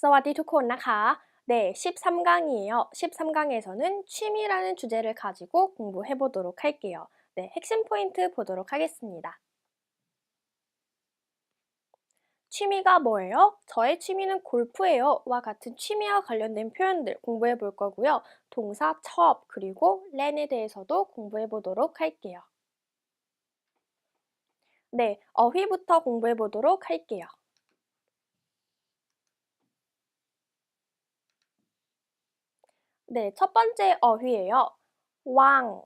สวัสดี ทุกคน นะคะ. 네, 13강이에요. 13강에서는 취미라는 주제를 가지고 공부해 보도록 할게요. 네, 핵심 포인트 보도록 하겠습니다. 취미가 뭐예요? 저의 취미는 골프예요. 와 같은 취미와 관련된 표현들 공부해 볼 거고요. 동사 첩 그리고 렌에 대해서도 공부해 보도록 할게요. 네, 어휘부터 공부해 보도록 할게요. 네, 첫 번째 어휘예요. 왕,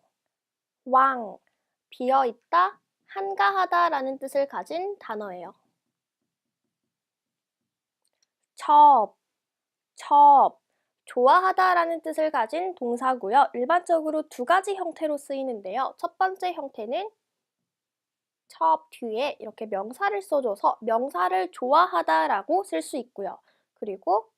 비어있다, 한가하다라는 뜻을 가진 단어예요. 첩, 좋아하다라는 뜻을 가진 동사고요. 일반적으로 두 가지 형태로 쓰이는데요. 첫 번째 형태는 첩 뒤에 이렇게 명사를 써줘서 명사를 좋아하다라고 쓸 수 있고요. 그리고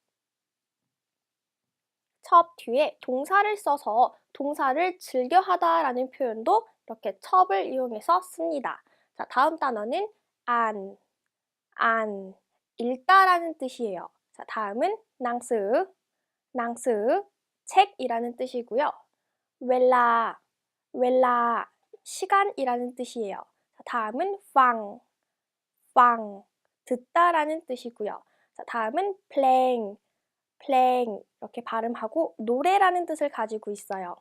첩 뒤에 동사를 써서 동사를 즐겨하다라는 표현도 이렇게 첩을 이용해서 씁니다. 자, 다음 단어는 안, 읽다라는 뜻이에요. 자, 다음은 낭스, 책이라는 뜻이고요. 웰라, 시간이라는 뜻이에요. 자, 다음은 듣다라는 뜻이고요. 자, 다음은 이렇게 발음하고 노래라는 뜻을 가지고 있어요.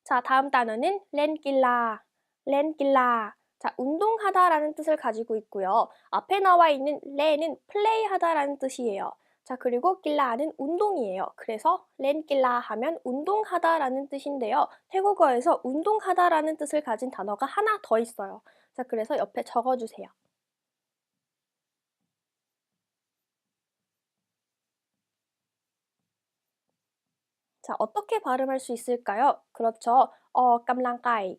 자, 다음 단어는 렌길라. 자, 운동하다라는 뜻을 가지고 있고요. 앞에 나와 있는 렌은 플레이하다라는 뜻이에요. 자, 그리고 길라는 운동이에요. 그래서 렌길라 하면 운동하다라는 뜻인데요. 태국어에서 운동하다라는 뜻을 가진 단어가 하나 더 있어요. 자, 그래서 옆에 적어주세요. 자, 어떻게 발음할 수 있을까요? 그렇죠. 깜랑까이,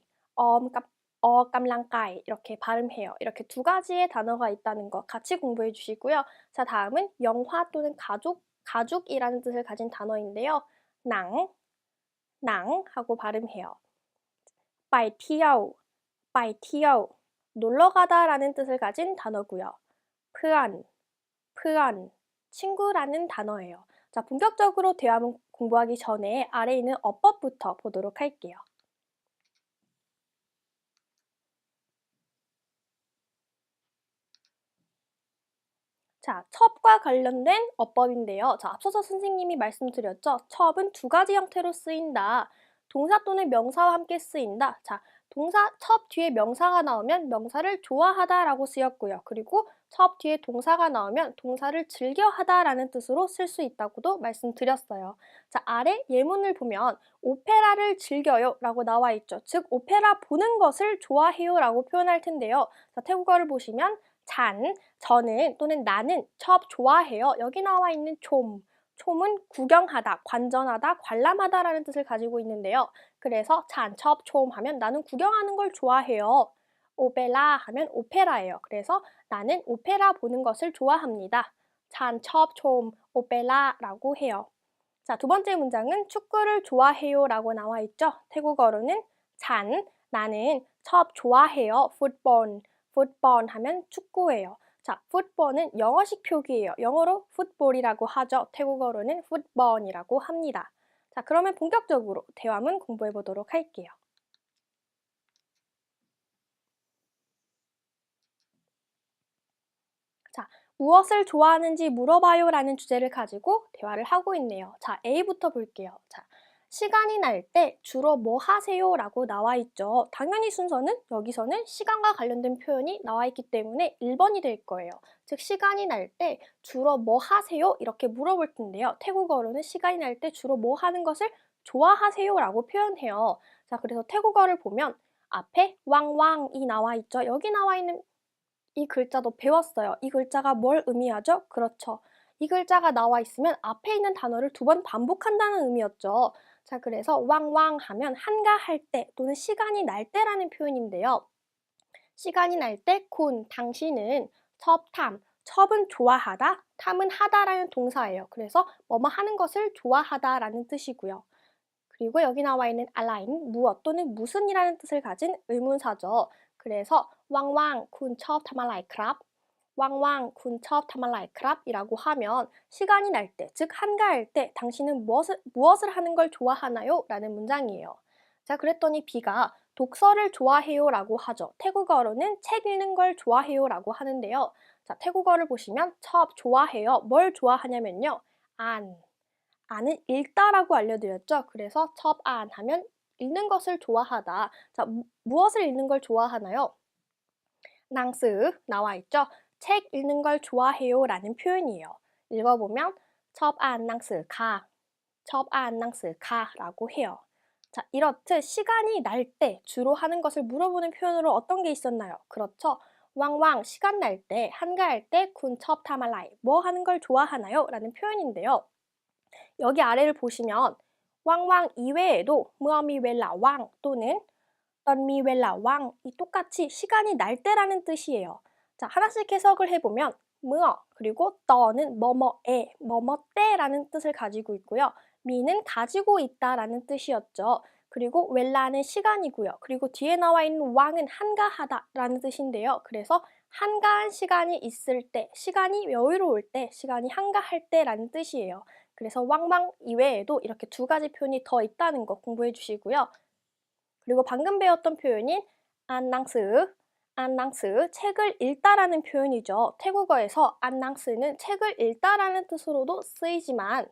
깜랑까이 이렇게 발음해요. 이렇게 두 가지의 단어가 있다는 거 같이 공부해 주시고요. 자, 다음은 영화 또는 가죽이라는 뜻을 가진 단어인데요. 낭, 하고 발음해요. 빠이 티오, 놀러 가다라는 뜻을 가진 단어고요. 프안, 친구라는 단어예요. 자, 본격적으로 대화문 공부하기 전에 아래에 있는 어법부터 보도록 할게요. 자, 첩과 관련된 어법인데요. 자, 앞서서 선생님이 말씀드렸죠. 첩은 두 가지 형태로 쓰인다. 동사 또는 명사와 함께 쓰인다. 자, 동사 첩 뒤에 명사가 나오면 명사를 좋아하다라고 쓰였고요. 그리고 첩 뒤에 동사가 나오면 동사를 즐겨하다라는 뜻으로 쓸 수 있다고도 말씀드렸어요. 자, 아래 예문을 보면 오페라를 즐겨요 라고 나와 있죠. 즉, 오페라 보는 것을 좋아해요 라고 표현할 텐데요. 자, 태국어를 보시면 저는 또는 나는 첩 좋아해요. 여기 나와 있는 촘은 구경하다, 관전하다, 관람하다라는 뜻을 가지고 있는데요. 그래서 첩 하면 나는 구경하는 걸 좋아해요. 오페라 하면 오페라예요. 그래서 나는 오페라 보는 것을 좋아합니다. 첩 오페라라고 해요. 자, 두 번째 문장은 축구를 좋아해요 라고 나와 있죠. 태국어로는 나는 첩 좋아해요. 풋볼 하면 축구예요. 자, 풋볼은 영어식 표기예요. 영어로 풋볼이라고 하죠. 태국어로는 풋번이라고 합니다. 자, 그러면 본격적으로 대화문 공부해 보도록 할게요. 자, 무엇을 좋아하는지 물어봐요 라는 주제를 가지고 대화를 하고 있네요. 자, A부터 볼게요. 자, 시간이 날 때 주로 뭐 하세요? 라고 나와 있죠. 당연히 순서는 여기서는 시간과 관련된 표현이 나와 있기 때문에 1번이 될 거예요. 즉, 시간이 날 때 주로 뭐 하세요? 이렇게 물어볼 텐데요. 태국어로는 시간이 날 때 주로 뭐 하는 것을 좋아하세요? 라고 표현해요. 자, 그래서 태국어를 보면 앞에 왕왕이 나와 있죠. 여기 나와 있는 이 글자도 배웠어요. 이 글자가 뭘 의미하죠? 그렇죠. 이 글자가 나와 있으면 앞에 있는 단어를 두 번 반복한다는 의미였죠. 자, 그래서 왕왕 하면 한가할 때 또는 시간이 날 때라는 표현인데요. 시간이 날 때 당신은 첩은 좋아하다, 탐은 하다라는 동사예요. 그래서 뭐뭐 하는 것을 좋아하다라는 뜻이고요. 그리고 여기 나와 있는 align, 무엇 또는 무슨이라는 뜻을 가진 의문사죠. 그래서 왕왕 쿤 첩 타말라이 크랍, 왕왕 군첩 타말라이 크랍 이라고 하면 시간이 날 때, 즉 한가할 때 당신은 무엇을 하는 걸 좋아하나요? 라는 문장이에요. 자, 그랬더니 B가 독서를 좋아해요 라고 하죠. 태국어로는 책 읽는 걸 좋아해요 라고 하는데요. 자, 태국어를 보시면 첩 좋아해요. 뭘 좋아하냐면요. 안은 읽다라고 알려드렸죠. 그래서 첩안 하면 읽는 것을 좋아하다. 자, 무엇을 읽는 걸 좋아하나요? 낭스 나와 있죠. 책 읽는 걸 좋아해요 라는 표현이에요. 읽어보면 첩안 낭스 가, 첩안 낭스 가 라고 해요. 자, 이렇듯 시간이 날 때 주로 하는 것을 물어보는 표현으로 어떤 게 있었나요? 그렇죠. 왕왕 시간 날 때, 한가할 때 군 첩 타말라이 뭐 하는 걸 좋아하나요? 라는 표현인데요. 여기 아래를 보시면 왕왕 이외에도 무어미웰라 왕 또는 던미웰라 왕이 똑같이 시간이 날 때라는 뜻이에요. 자, 하나씩 해석을 해보면 무어 그리고 떠는 뭐뭐에 뭐뭐 때라는 뜻을 가지고 있고요. 미는 가지고 있다라는 뜻이었죠. 그리고 웰라는 시간이고요. 그리고 뒤에 나와 있는 왕은 한가하다라는 뜻인데요. 그래서 한가한 시간이 있을 때, 시간이 여유로울 때, 시간이 한가할 때라는 뜻이에요. 그래서 왕왕 이외에도 이렇게 두 가지 표현이 더 있다는 거 공부해 주시고요. 그리고 방금 배웠던 표현인 안낭스, 안낭스, 책을 읽다라는 표현이죠. 태국어에서 안낭스는 책을 읽다라는 뜻으로도 쓰이지만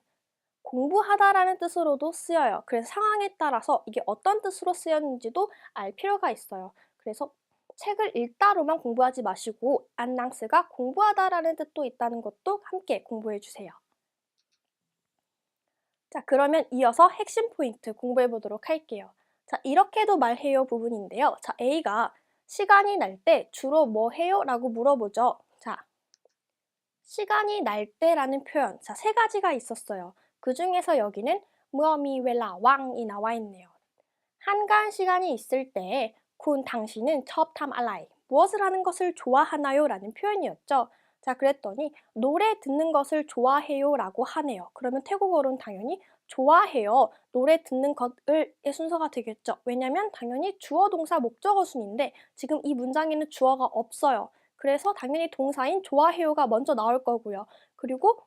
공부하다라는 뜻으로도 쓰여요. 그래서 상황에 따라서 이게 어떤 뜻으로 쓰였는지도 알 필요가 있어요. 그래서 책을 읽다로만 공부하지 마시고 안낭스가 공부하다라는 뜻도 있다는 것도 함께 공부해 주세요. 자, 그러면 이어서 핵심 포인트 공부해 보도록 할게요. 자, 이렇게도 말해요 부분인데요. 자, A가 시간이 날 때 주로 뭐 해요? 라고 물어보죠. 자, 시간이 날 때라는 표현, 자, 세 가지가 있었어요. 그 중에서 여기는 무어미웰라 왕이 나와 있네요. 한가한 시간이 있을 때 군 당신은 첩탐 알라이 무엇을 하는 것을 좋아하나요? 라는 표현이었죠. 자, 그랬더니 노래 듣는 것을 좋아해요 라고 하네요. 그러면 태국어로는 당연히 좋아해요. 노래 듣는 것을의 순서가 되겠죠. 왜냐면 당연히 주어 동사 목적어 순인데 지금 이 문장에는 주어가 없어요. 그래서 당연히 동사인 좋아해요가 먼저 나올 거고요. 그리고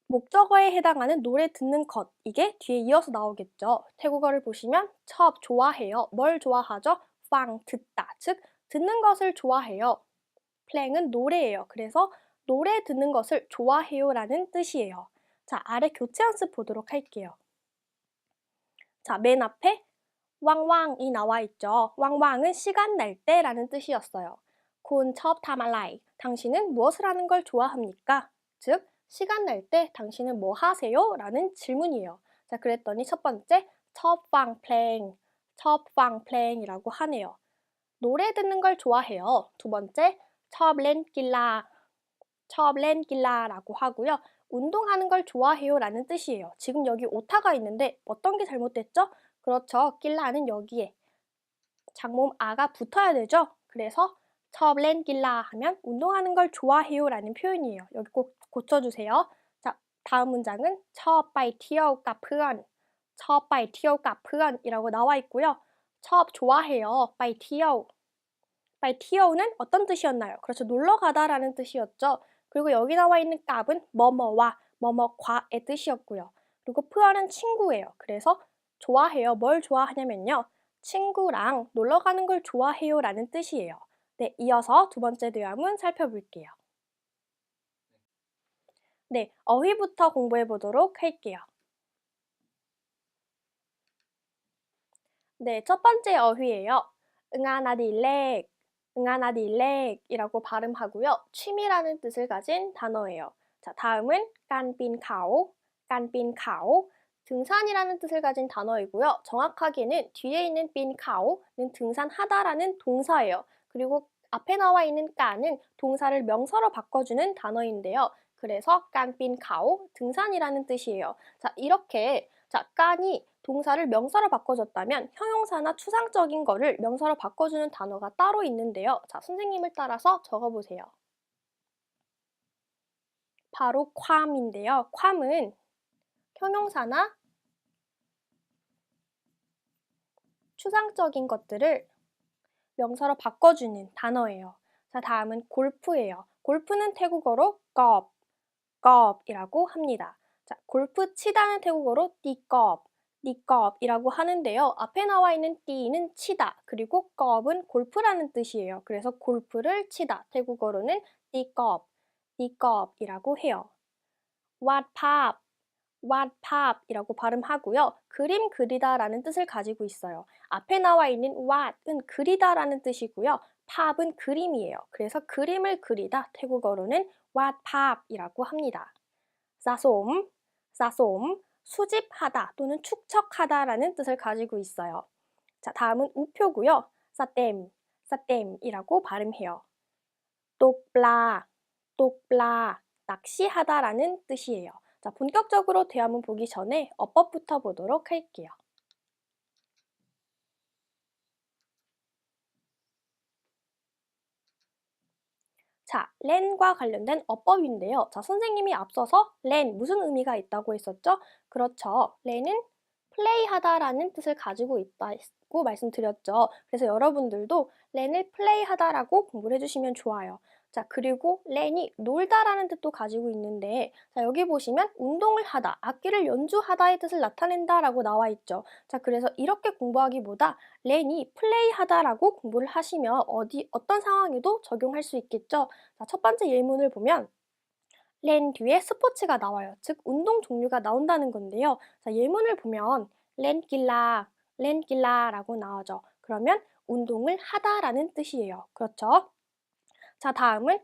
목적어에 해당하는 노래 듣는 것, 이게 뒤에 이어서 나오겠죠. 태국어를 보시면 첩 좋아해요. 뭘 좋아하죠? 빵 듣다, 즉 듣는 것을 좋아해요. 플랭은 노래예요. 그래서 노래 듣는 것을 좋아해요 라는 뜻이에요. 자, 아래 교체 연습 보도록 할게요. 자, 맨 앞에 왕왕이 나와 있죠. 왕왕은 시간 날 때라는 뜻이었어요. 군 첩 타말라이, 당신은 무엇을 하는 걸 좋아합니까? 즉, 시간 날 때 당신은 뭐 하세요? 라는 질문이에요. 자, 그랬더니 첫 번째, 첩방 플랭, 첩방 플랭이라고 하네요. 노래 듣는 걸 좋아해요. 두 번째, 첩렌 길라, 첩렌 길라라고 하고요. 운동하는 걸 좋아해요 라는 뜻이에요. 지금 여기 오타가 있는데 어떤 게 잘못됐죠? 그렇죠. 길라는 여기에 장모음 아가 붙어야 되죠. 그래서 첩렌 길라 하면 운동하는 걸 좋아해요 라는 표현이에요. 여기 꼭 고쳐주세요. 자, 다음 문장은 첩바이 티어 까프언, 첩바이 티어 까프언 이라고 나와 있고요. 첩 좋아해요. 바이 티어, 바이 티어는 어떤 뜻이었나요? 그렇죠. 놀러 가다라는 뜻이었죠. 그리고 여기 나와 있는 깝은 뭐뭐와 뭐뭐과의 뜻이었고요. 그리고 프언은 친구예요. 그래서 좋아해요. 뭘 좋아하냐면요. 친구랑 놀러 가는 걸 좋아해요 라는 뜻이에요. 네, 이어서 두 번째 대화문 살펴볼게요. 네, 어휘부터 공부해 보도록 할게요. 네, 첫 번째 어휘예요. 응아나딜렉, 응아나딜렉이라고 발음하고요. 취미라는 뜻을 가진 단어예요. 자, 다음은 깐빈카오, 깐빈카오, 등산이라는 뜻을 가진 단어이고요. 정확하게는 뒤에 있는 빈카오는 등산하다라는 동사예요. 그리고 앞에 나와 있는 깐은 동사를 명사로 바꿔주는 단어인데요. 그래서 깐빈카오, 등산이라는 뜻이에요. 자, 이렇게 깐이 동사를 명사로 바꿔줬다면 형용사나 추상적인 거를 명사로 바꿔주는 단어가 따로 있는데요. 자, 선생님을 따라서 적어보세요. 바로 괌인데요. 괌은 형용사나 추상적인 것들을 명사로 바꿔주는 단어예요. 자, 다음은 골프예요. 골프는 태국어로 겁이라고 합니다. 자, 골프 치다는 태국어로 띠껍이라고 하는데요. 앞에 나와 있는 띠는 치다, 그리고 껍은 골프라는 뜻이에요. 그래서 골프를 치다, 태국어로는 띠껍이라고 해요. 왓팝, 왓팝이라고 발음하고요. 그림 그리다라는 뜻을 가지고 있어요. 앞에 나와 있는 왓은 그리다라는 뜻이고요. 팝은 그림이에요. 그래서 그림을 그리다, 태국어로는 왓팝이라고 합니다. 싸솜, 싸솜, 수집하다 또는 축적하다라는 뜻을 가지고 있어요. 자, 다음은 우표고요. 싸댐이라고 발음해요. 똑블라, 똑블라, 낚시하다라는 뜻이에요. 자, 본격적으로 대화문 보기 전에 어법부터 보도록 할게요. 자, 렌과 관련된 어법인데요. 자, 선생님이 앞서서 렌 무슨 의미가 있다고 했었죠? 그렇죠. 렌은 플레이하다라는 뜻을 가지고 있다고 말씀드렸죠. 그래서 여러분들도 렌을 플레이하다라고 공부를 해주시면 좋아요. 자, 그리고 렌이 놀다라는 뜻도 가지고 있는데, 자, 여기 보시면 운동을 하다, 악기를 연주하다의 뜻을 나타낸다라고 나와 있죠. 자, 그래서 이렇게 공부하기보다 렌이 플레이하다라고 공부를 하시면 어떤 상황에도 적용할 수 있겠죠. 자, 첫 번째 예문을 보면 렌 뒤에 스포츠가 나와요. 즉 운동 종류가 나온다는 건데요. 자, 예문을 보면 렌길라라고 나오죠. 그러면 운동을 하다라는 뜻이에요. 그렇죠? 자, 다음은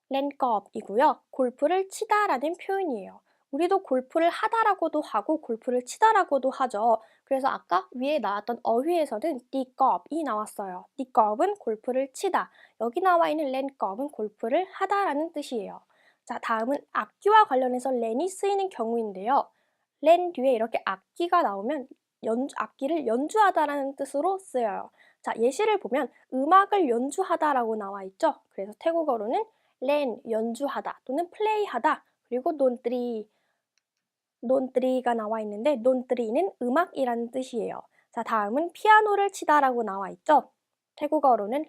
렌컵이고요. 골프를 치다라는 표현이에요. 우리도 골프를 하다라고도 하고 골프를 치다라고도 하죠. 그래서 아까 위에 나왔던 어휘에서는 띠껍이 나왔어요. 띠껍은 골프를 치다. 여기 나와 있는 렌껍은 골프를 하다라는 뜻이에요. 자, 다음은 악기와 관련해서 렌이 쓰이는 경우인데요. 렌 뒤에 이렇게 악기가 나오면 악기를 연주하다라는 뜻으로 쓰여요. 자, 예시를 보면 음악을 연주하다라고 나와 있죠. 그래서 태국어로는 렌, 연주하다 또는 플레이하다, 그리고 논뜨리가 나와 있는데 논뜨리는 음악이라는 뜻이에요. 자, 다음은 피아노를 치다라고 나와 있죠. 태국어로는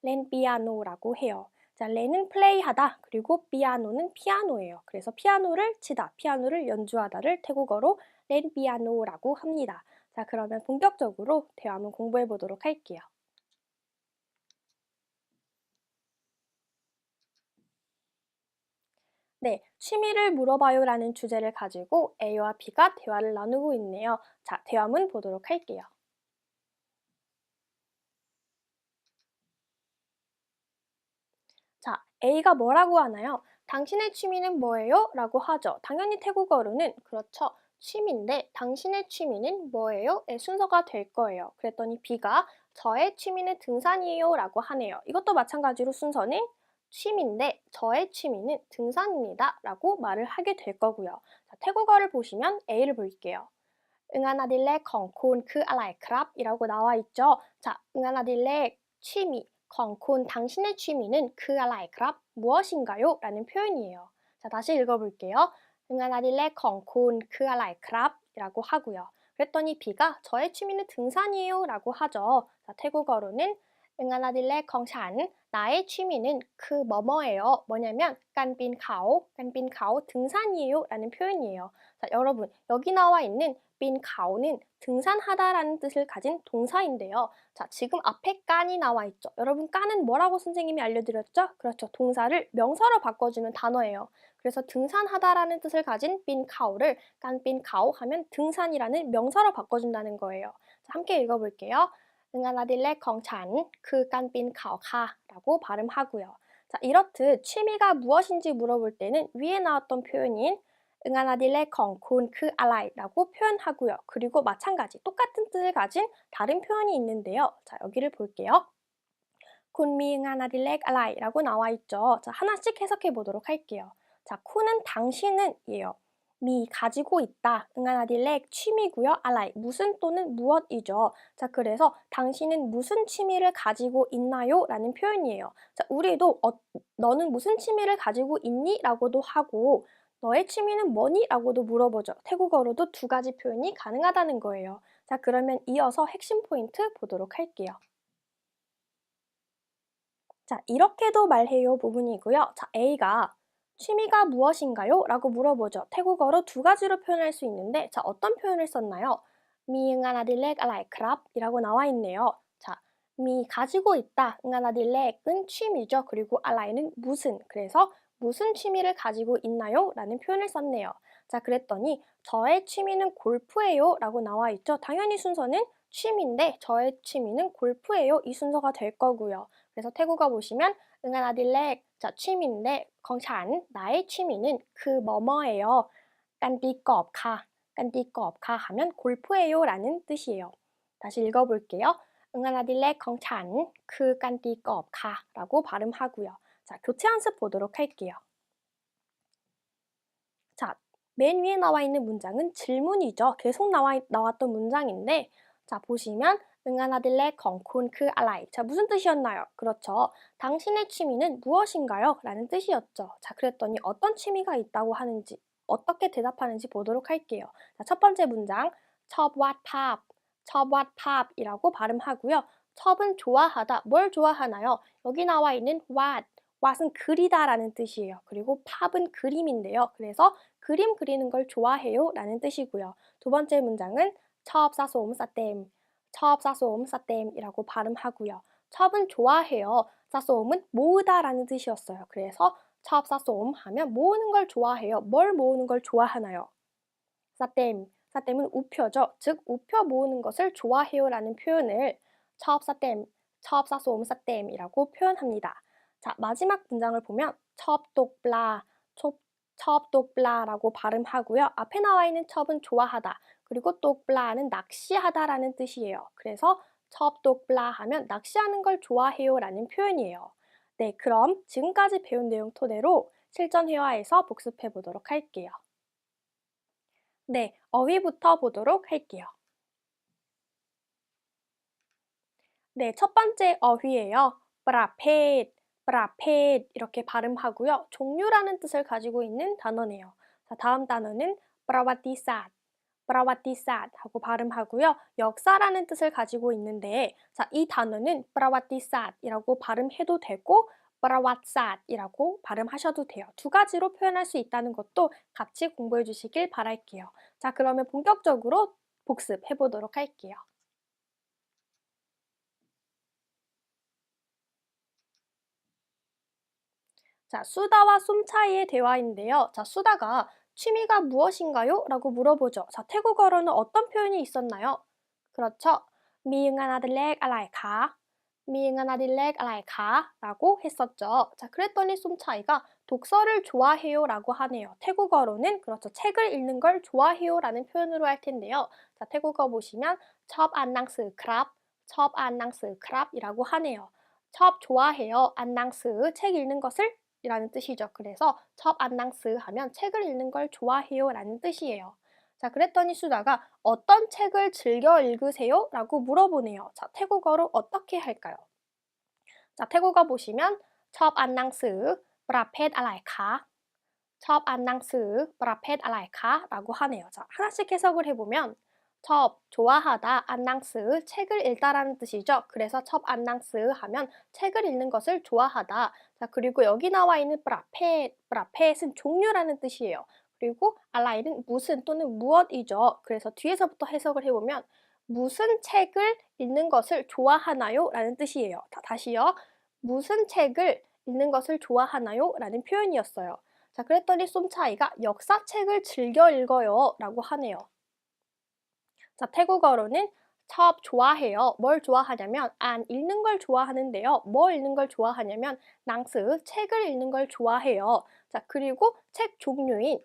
렌피아노라고 해요. 자, 렌은 플레이하다, 그리고 피아노는 피아노예요. 그래서 피아노를 치다, 피아노를 연주하다를 태국어로 렌피아노라고 합니다. 자, 그러면 본격적으로 대화문 공부해 보도록 할게요. 네, 취미를 물어봐요라는 주제를 가지고 A와 B가 대화를 나누고 있네요. 자, 대화문 보도록 할게요. 자, A가 뭐라고 하나요? 당신의 취미는 뭐예요? 라고 하죠. 당연히 태국어로는 그렇죠. 취미인데 당신의 취미는 뭐예요? 의 순서가 될 거예요. 그랬더니 B가 저의 취미는 등산이에요 라고 하네요. 이것도 마찬가지로 순서는 취미인데 저의 취미는 등산입니다 라고 말을 하게 될 거고요. 자, 태국어를 보시면 A를 볼게요. 응아나딜렉ของคุณคืออะไรครับ? 이라고 나와 있죠. 자, 응아나딜렉 취미ของคุณ 당신의 취미는 그อะไรครับ? 무엇인가요? 라는 표현이에요. 자, 다시 읽어볼게요. 응아나딜렉ของคุณคืออะไรครับ? 이라고 하고요. 그랬더니 B가 저의 취미는 등산이에요 라고 하죠. 자, 태국어로는 응아나딜렉 ของฉัน 나의 취미는 그 뭐뭐예요. 뭐냐면 깐빈카오 등산이에요 라는 표현이에요. 자, 여러분 여기 나와 있는 빈카오는 등산하다라는 뜻을 가진 동사인데요. 자, 지금 앞에 깐이 나와 있죠. 여러분 깐은 뭐라고 선생님이 알려드렸죠? 그렇죠. 동사를 명사로 바꿔주는 단어예요. 그래서 등산하다라는 뜻을 가진 빈카오를 깐빈카오 하면 등산이라는 명사로 바꿔준다는 거예요. 자, 함께 읽어볼게요. 응아나딜레 컹찬 그 깐빈카오카 라고 발음하고요. 자, 이렇듯 취미가 무엇인지 물어볼 때는 위에 나왔던 표현인 응아나딜레 컹쿤 그 알라이라고 표현하고요. 그리고 마찬가지 똑같은 뜻을 가진 다른 표현이 있는데요. 자, 여기를 볼게요. 쿤미 응아나딜렉 알라이라고 나와 있죠. 자, 하나씩 해석해 보도록 할게요. 자, 쿤은 당신은 이에요. 미 가지고 있다. 응아나딜렉 취미고요. 알라이 무슨 또는 무엇이죠. 자, 그래서 당신은 무슨 취미를 가지고 있나요? 라는 표현이에요. 자, 우리도 너는 무슨 취미를 가지고 있니? 라고도 하고 너의 취미는 뭐니? 라고도 물어보죠. 태국어로도 두 가지 표현이 가능하다는 거예요. 자, 그러면 이어서 핵심 포인트 보도록 할게요. 자, 이렇게도 말해요 부분이고요. 자, A가 취미가 무엇인가요? 라고 물어보죠. 태국어로 두 가지로 표현할 수 있는데, 자, 어떤 표현을 썼나요? 미응아나딜렉 알라이크랍 이라고 나와 있네요. 자, 미 가지고 있다. 응아나딜렉은 취미죠. 그리고 알라이는 무슨. 그래서 무슨 취미를 가지고 있나요? 라는 표현을 썼네요. 자, 그랬더니 저의 취미는 골프예요. 라고 나와 있죠. 당연히 순서는 취미인데 저의 취미는 골프예요. 이 순서가 될 거고요. 그래서 태국어 보시면 응아나딜렉 자, 취미인데 건찬 나의 취미는 그 뭐뭐예요. 깐띠꺼업카 깐띠꺼업카 하면 골프예요 라는 뜻이에요. 다시 읽어볼게요. 응아나딜렉 건찬 그 깐띠꺼업카 라고 발음하고요. 자, 교체 연습 보도록 할게요. 자, 맨 위에 나와 있는 문장은 질문이죠. 계속 나왔던 문장인데 자, 보시면 응아나딜레 컹쿤 그 알라이. 자, 무슨 뜻이었나요? 그렇죠. 당신의 취미는 무엇인가요? 라는 뜻이었죠. 자, 그랬더니 어떤 취미가 있다고 하는지 어떻게 대답하는지 보도록 할게요. 자, 첫 번째 문장 첩왓팝 첩왓팝이라고 발음하고요. 첩은 좋아하다. 뭘 좋아하나요? 여기 나와 있는 왓은 그리다 라는 뜻이에요. 그리고 팝은 그림인데요. 그래서 그림 그리는 걸 좋아해요 라는 뜻이고요. 두 번째 문장은 첩사솜 사댐 첩사솜 사댐이라고 발음하고요. 첩은 좋아해요. 사솜은 모으다 라는 뜻이었어요. 그래서 첩사솜 하면 모으는 걸 좋아해요. 뭘 모으는 걸 좋아하나요? 사댐 사댐은 우표죠. 즉 우표 모으는 것을 좋아해요 라는 표현을 첩사댐 첩사솜 사댐이라고 표현합니다. 자, 마지막 문장을 보면 첩독블라 첩독블라라고 발음하고요. 앞에 나와 있는 첩은 좋아하다. 그리고 똑블라는 낚시하다 라는 뜻이에요. 그래서 첩독블라 하면 낚시하는 걸 좋아해요 라는 표현이에요. 네, 그럼 지금까지 배운 내용 토대로 실전 회화에서 복습해 보도록 할게요. 네, 어휘부터 보도록 할게요. 네, 첫 번째 어휘예요. 브라펫 이렇게 발음하고요. 종류라는 뜻을 가지고 있는 단어네요. 자, 다음 단어는 브라와티삿 하고 발음하고요. 역사라는 뜻을 가지고 있는데 자, 이 단어는 브라와티삿이라고 발음해도 되고 브라왓삿이라고 발음하셔도 돼요. 두 가지로 표현할 수 있다는 것도 같이 공부해 주시길 바랄게요. 자, 그러면 본격적으로 복습해 보도록 할게요. 자, 수다와 쏨 차이의 대화인데요. 자, 수다가 취미가 무엇인가요? 라고 물어보죠. 자, 태국어로는 어떤 표현이 있었나요? 그렇죠. 미응아나들렉 알라이카 미응아나들렉 알라이카 라고 했었죠. 자, 그랬더니 쏨 차이가 독서를 좋아해요 라고 하네요. 태국어로는 그렇죠. 책을 읽는 걸 좋아해요 라는 표현으로 할 텐데요. 자, 태국어 보시면 첩 안낭스 크랍 첩 안낭스 크랍 이라고 하네요. 첩 좋아해요. 안낭스 책 읽는 것을 이라는 뜻이죠. 그래서 첩 안낭스 하면 책을 읽는 걸 좋아해요 라는 뜻이에요. 자, 그랬더니 수다가 어떤 책을 즐겨 읽으세요? 라고 물어보네요. 자, 태국어로 어떻게 할까요? 자, 태국어 보시면 첩 안낭스 브라펫 알라이카 첩 안낭스 브라펫 알라이카 라고 하네요. 자, 하나씩 해석을 해보면 첩, 좋아하다, 안낭스, 책을 읽다라는 뜻이죠. 그래서 첩 안낭스 하면 책을 읽는 것을 좋아하다. 자, 그리고 여기 나와 있는 브라펫은 종류라는 뜻이에요. 그리고 알라이는 무슨 또는 무엇이죠. 그래서 뒤에서부터 해석을 해보면 무슨 책을 읽는 것을 좋아하나요? 라는 뜻이에요. 다시요. 무슨 책을 읽는 것을 좋아하나요? 라는 표현이었어요. 자, 그랬더니 쏨 차이가 역사책을 즐겨 읽어요 라고 하네요. 자, 태국어로는 첩 좋아해요. 뭘 좋아하냐면 안 읽는 걸 좋아하는데요. 뭐 읽는 걸 좋아하냐면 낭스 책을 읽는 걸 좋아해요. 자, 그리고 책 종류인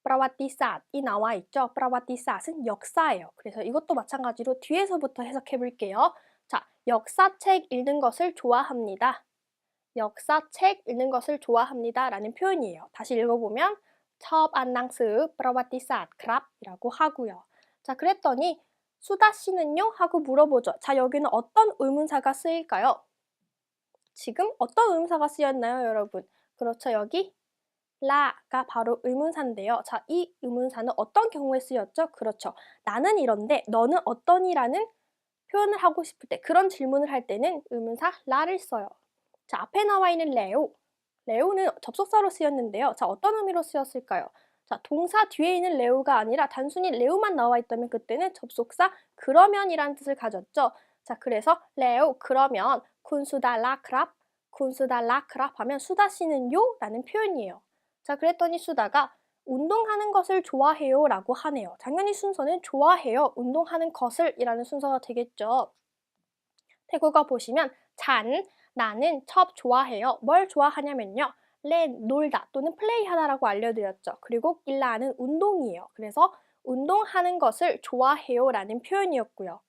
프라와티삿이 나와 있죠. 프라와티삿은 역사예요. 그래서 이것도 마찬가지로 뒤에서부터 해석해 볼게요. 자, 역사책 읽는 것을 좋아합니다. 역사책 읽는 것을 좋아합니다 라는 표현이에요. 다시 읽어보면 첩 안낭스 프라와티삿 크랍 이라고 하고요. 자, 그랬더니 수다 씨는요? 하고 물어보죠. 자, 여기는 어떤 의문사가 쓰일까요? 지금 어떤 의문사가 쓰였나요, 여러분? 그렇죠, 여기 라가 바로 의문사인데요. 자, 이 의문사는 어떤 경우에 쓰였죠? 그렇죠. 나는 이런데 너는 어떠니라는 표현을 하고 싶을 때 그런 질문을 할 때는 의문사 라를 써요. 자, 앞에 나와 있는 레오. 레오는 접속사로 쓰였는데요. 자, 어떤 의미로 쓰였을까요? 자, 동사 뒤에 있는 레오가 아니라 단순히 레오만 나와 있다면 그때는 접속사 그러면이라는 뜻을 가졌죠. 자, 그래서 레오 그러면 쿤수다 라크랍, 쿤수다 라크랍 하면 수다 씨는요? 라는 표현이에요. 자, 그랬더니 수다가 운동하는 것을 좋아해요 라고 하네요. 당연히 순서는 좋아해요, 운동하는 것을 이라는 순서가 되겠죠. 태국어 보시면 잔, 나는 첩 좋아해요. 뭘 좋아하냐면요. 렌, 놀다 또는 플레이하다라고 알려드렸죠. 그리고 일라는 운동이에요. 그래서 운동하는 것을 좋아해요 라는 표현이었고요.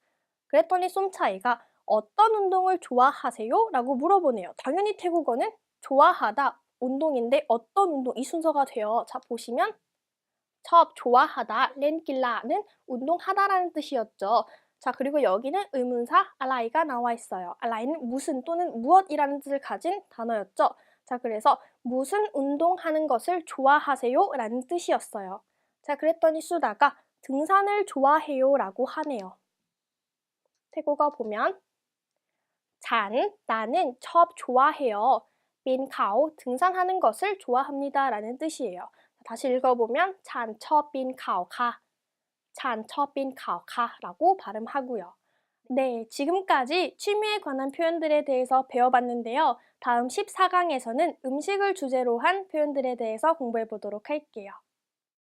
그랬더니 쏨차이가 어떤 운동을 좋아하세요? 라고 물어보네요. 당연히 태국어는 좋아하다, 운동인데 어떤 운동, 이 순서가 돼요. 자, 보시면 첩 좋아하다, 렌길라는 운동하다라는 뜻이었죠. 자, 그리고 여기는 의문사 알라이가 나와 있어요. 알라이는 무슨 또는 무엇이라는 뜻을 가진 단어였죠. 자, 그래서 무슨 운동하는 것을 좋아하세요? 라는 뜻이었어요. 자, 그랬더니 수다가 등산을 좋아해요 라고 하네요. 태국어 보면 잔, 나는 첩 좋아해요. 빈카오, 등산하는 것을 좋아합니다 라는 뜻이에요. 다시 읽어보면 잔, 첩, 빈카오, 가. 잔, 첩, 빈카오, 가 라고 발음하고요. 네, 지금까지 취미에 관한 표현들에 대해서 배워봤는데요. 다음 14강에서는 음식을 주제로 한 표현들에 대해서 공부해 보도록 할게요.